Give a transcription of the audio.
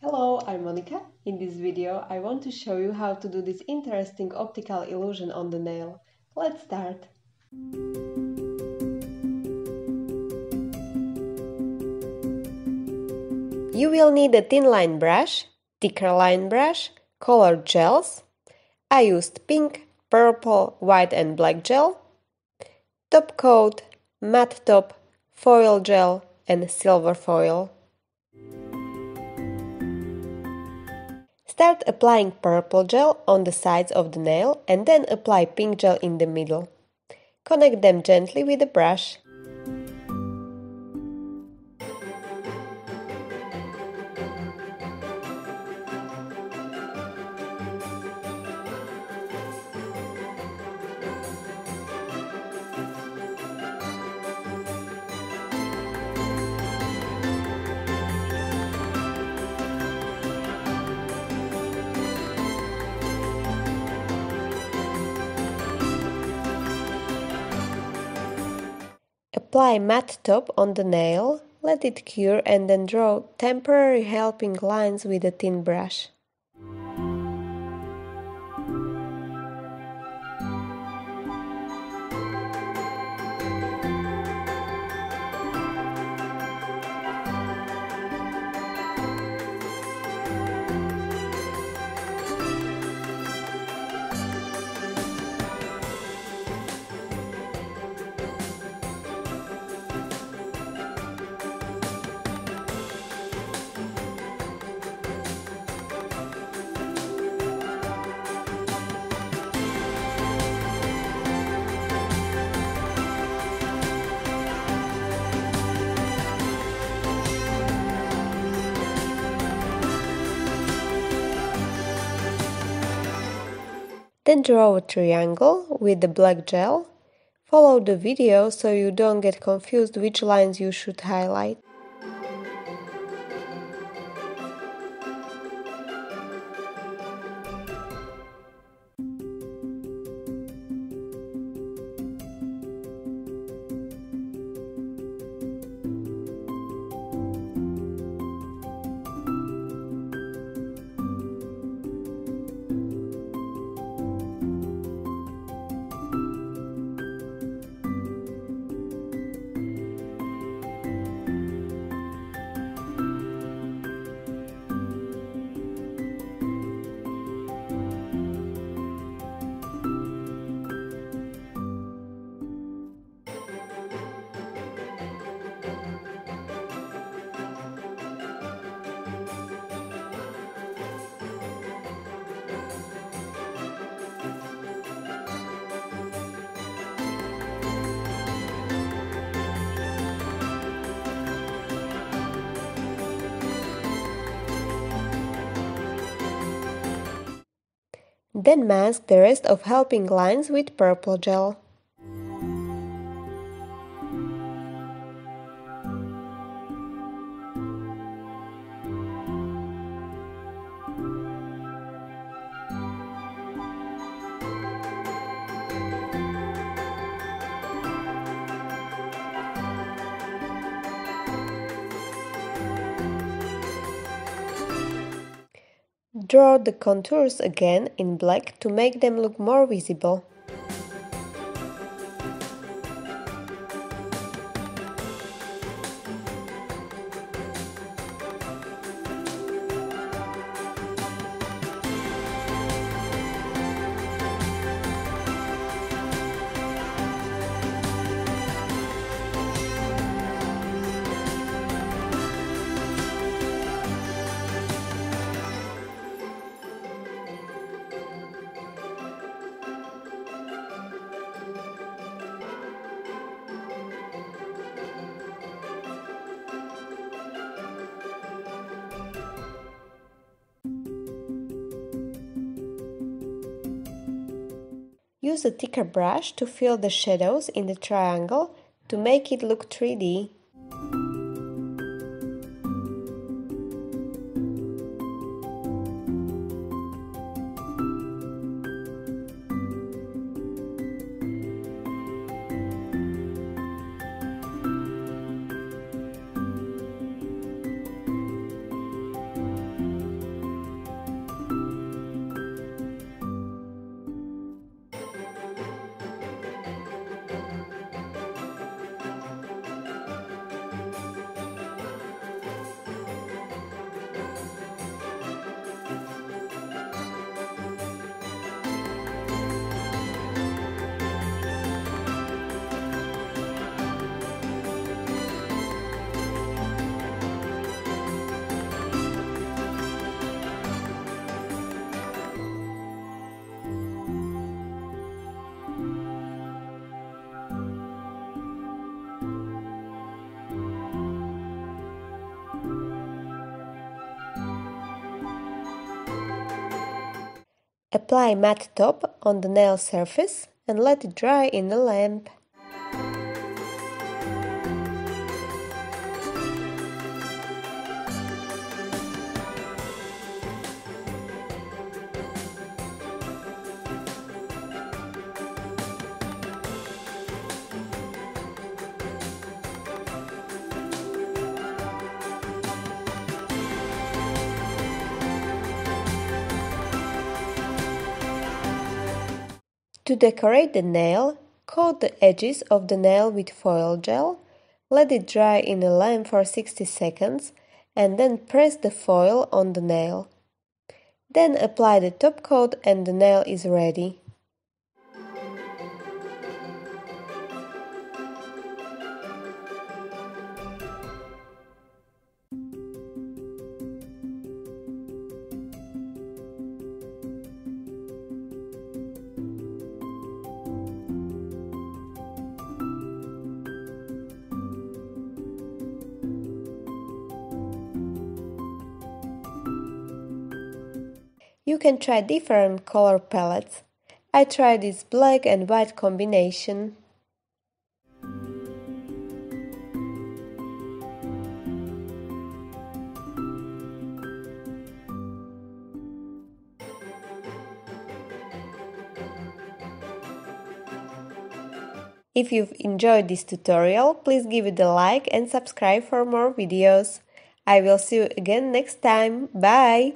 Hello, I'm Monica. In this video I want to show you how to do this interesting optical illusion on the nail. Let's start! You will need a thin line brush, thicker line brush, colored gels. I used pink, purple, white and black gel, top coat, matte top, foil gel and silver foil. Start applying purple gel on the sides of the nail and then apply pink gel in the middle. Connect them gently with a brush. Apply matte top on the nail, let it cure and then draw temporary helping lines with a thin brush. Then draw a triangle with the black gel. Follow the video so you don't get confused which lines you should highlight. Then mask the rest of helping lines with purple gel. Draw the contours again in black to make them look more visible. Use a thicker brush to fill the shadows in the triangle to make it look 3D. Apply matte top on the nail surface and let it dry in the lamp. To decorate the nail, coat the edges of the nail with foil gel, let it dry in a lamp for 60 seconds and then press the foil on the nail. Then apply the top coat and the nail is ready. You can try different color palettes. I tried this black and white combination. If you've enjoyed this tutorial, please give it a like and subscribe for more videos. I will see you again next time. Bye!